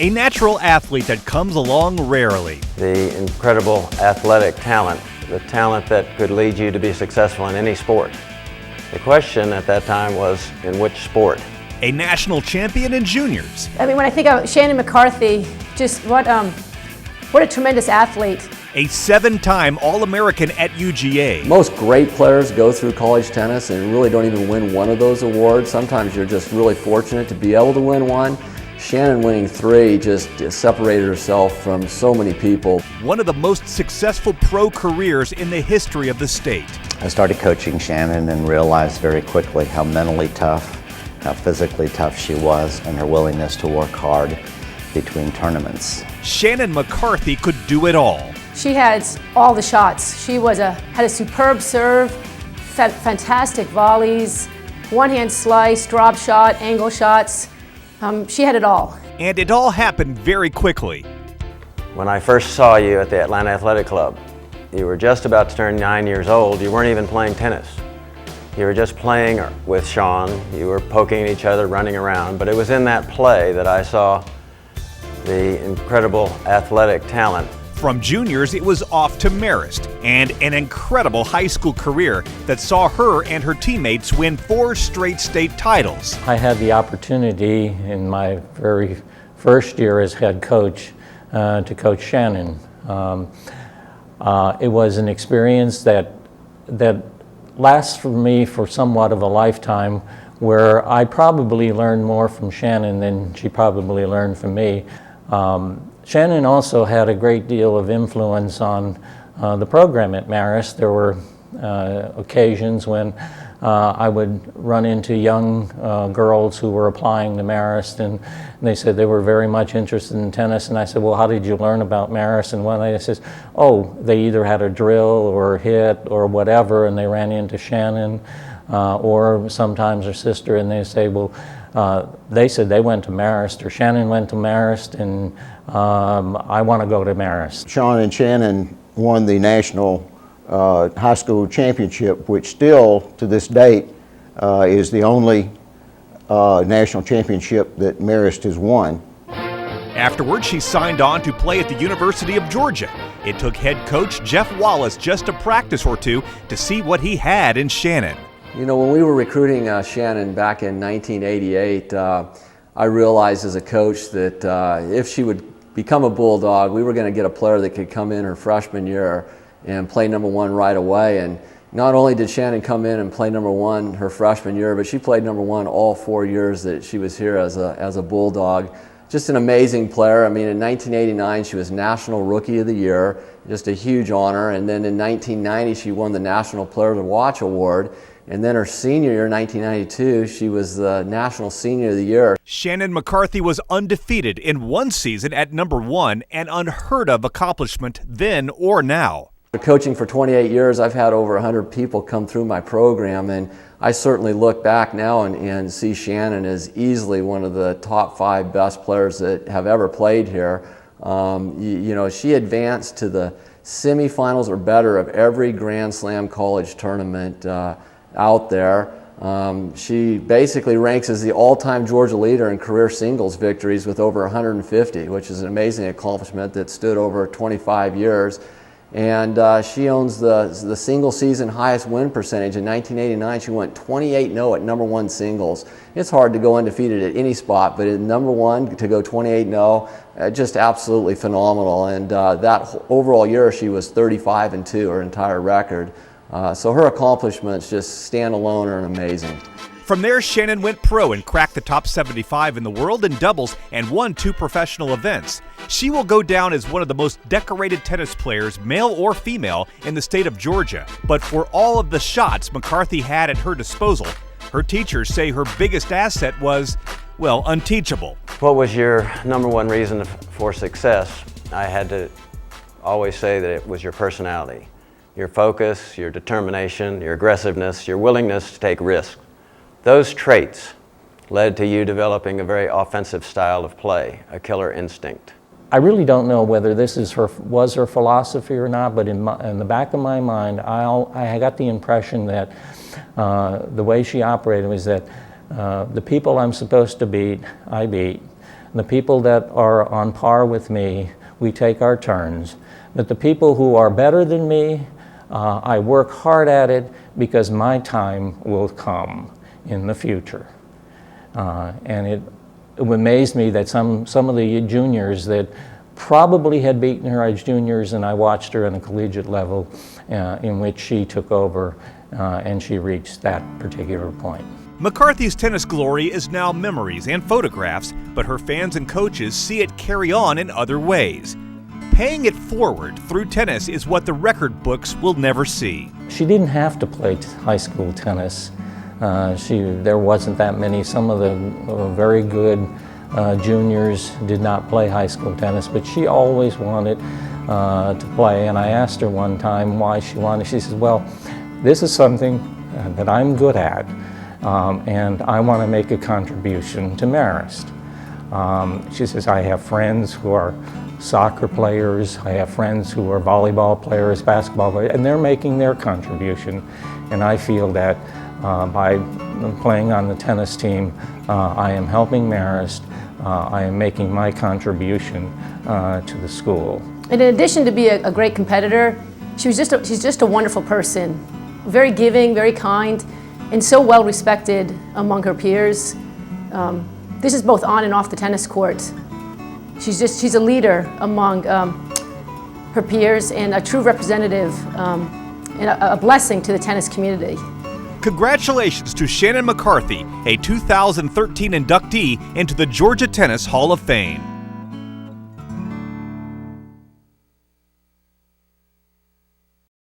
A natural athlete that comes along rarely. The incredible athletic talent, the talent that could lead you to be successful in any sport. The question at that time was, in which sport? A national champion in juniors. I mean, when I think of Shannan McCarthy, just what a tremendous athlete. A 7-time All-American at UGA. Most great players go through college tennis and really don't even win one of those awards. Sometimes you're just really fortunate to be able to win one. Shannan winning 3 just separated herself from so many people. One of the most successful pro careers in the history of the state. I started coaching Shannan and realized very quickly how mentally tough, how physically tough she was, and her willingness to work hard between tournaments. Shannan McCarthy could do it all. She had all the shots. She had a superb serve, fantastic volleys, one-hand slice, drop shot, angle shots. She had it all. And it all happened very quickly. When I first saw you at the Atlanta Athletic Club, you were just about to turn 9 years old. You weren't even playing tennis. You were just playing with Sean. You were poking each other, running around. But it was in that play that I saw the incredible athletic talent. From juniors, it was off to Marist, and an incredible high school career that saw her and her teammates win 4 straight state titles. I had the opportunity in my very first year as head coach to coach Shannan. It was an experience that lasts for me for somewhat of a lifetime, where I probably learned more from Shannan than she probably learned from me. Shannan also had a great deal of influence on the program at Marist. There were occasions when I would run into young girls who were applying to Marist, and they said they were very much interested in tennis, and I said, well, how did you learn about Marist? And one lady says, oh, they either had a drill or a hit or whatever, and they ran into Shannan, or sometimes her sister, and they say, well, they said they went to Marist, or Shannan went to Marist, and I want to go to Marist. Sean and Shannan won the national high school championship, which still to this date is the only national championship that Marist has won. Afterwards, she signed on to play at the University of Georgia. It took head coach Jeff Wallace just a practice or two to see what he had in Shannan. You know, when we were recruiting Shannan back in 1988, I realized as a coach that if she would become a Bulldog, we were going to get a player that could come in her freshman year and play number 1 right away. And not only did Shannan come in and play number 1 her freshman year, but she played number 1 all 4 years that she was here as a Bulldog. Just an amazing player. I mean, in 1989, she was National Rookie of the Year, just a huge honor. And then in 1990, she won the National Player to Watch Award. And then her senior year, 1992, she was the National Senior of the Year. Shannan McCarthy was undefeated in one season at number 1, an unheard of accomplishment then or now. Coaching for 28 years, I've had over 100 people come through my program, and I certainly look back now and see Shannan as easily one of the top 5 best players that have ever played here. You know, she advanced to the semifinals or better of every Grand Slam college tournament out there. She basically ranks as the all-time Georgia leader in career singles victories with over 150, which is an amazing accomplishment that stood over 25 years. And she owns the single season highest win percentage. In 1989, she went 28-0 at number 1 singles. It's hard to go undefeated at any spot, but at number 1 to go 28-0, just absolutely phenomenal. And that overall year, she was 35-2, her entire record. So her accomplishments just stand alone are amazing. From there, Shannan went pro and cracked the top 75 in the world in doubles and won 2 professional events. She will go down as one of the most decorated tennis players, male or female, in the state of Georgia. But for all of the shots McCarthy had at her disposal, her teachers say her biggest asset was, well, unteachable. What was your number 1 reason for success? I had to always say that it was your personality. Your focus, your determination, your aggressiveness, your willingness to take risks. Those traits led to you developing a very offensive style of play, a killer instinct. I really don't know whether this was her philosophy or not, but in the back of my mind, I got the impression that the way she operated was that the people I'm supposed to beat, I beat. The people that are on par with me, we take our turns. But the people who are better than me, I work hard at it because my time will come in the future. And it amazed me that some of the juniors that probably had beaten her as juniors, and I watched her on a collegiate level in which she took over and she reached that particular point. McCarthy's tennis glory is now memories and photographs, but her fans and coaches see it carry on in other ways. Paying it forward through tennis is what the record books will never see. She didn't have to play high school tennis. There wasn't that many. Some of the very good juniors did not play high school tennis, but she always wanted to play. And I asked her one time why she wanted. She says, well, this is something that I'm good at, and I want to make a contribution to Marist. She says, I have friends who are soccer players, I have friends who are volleyball players, basketball players, and they're making their contribution. And I feel that by playing on the tennis team, I am helping Marist, I am making my contribution to the school. And in addition to be a great competitor, she's just a wonderful person. Very giving, very kind, and so well respected among her peers. This is both on and off the tennis court. She's a leader among her peers and a true representative and a blessing to the tennis community. Congratulations to Shannan McCarthy, a 2013 inductee into the Georgia Tennis Hall of Fame.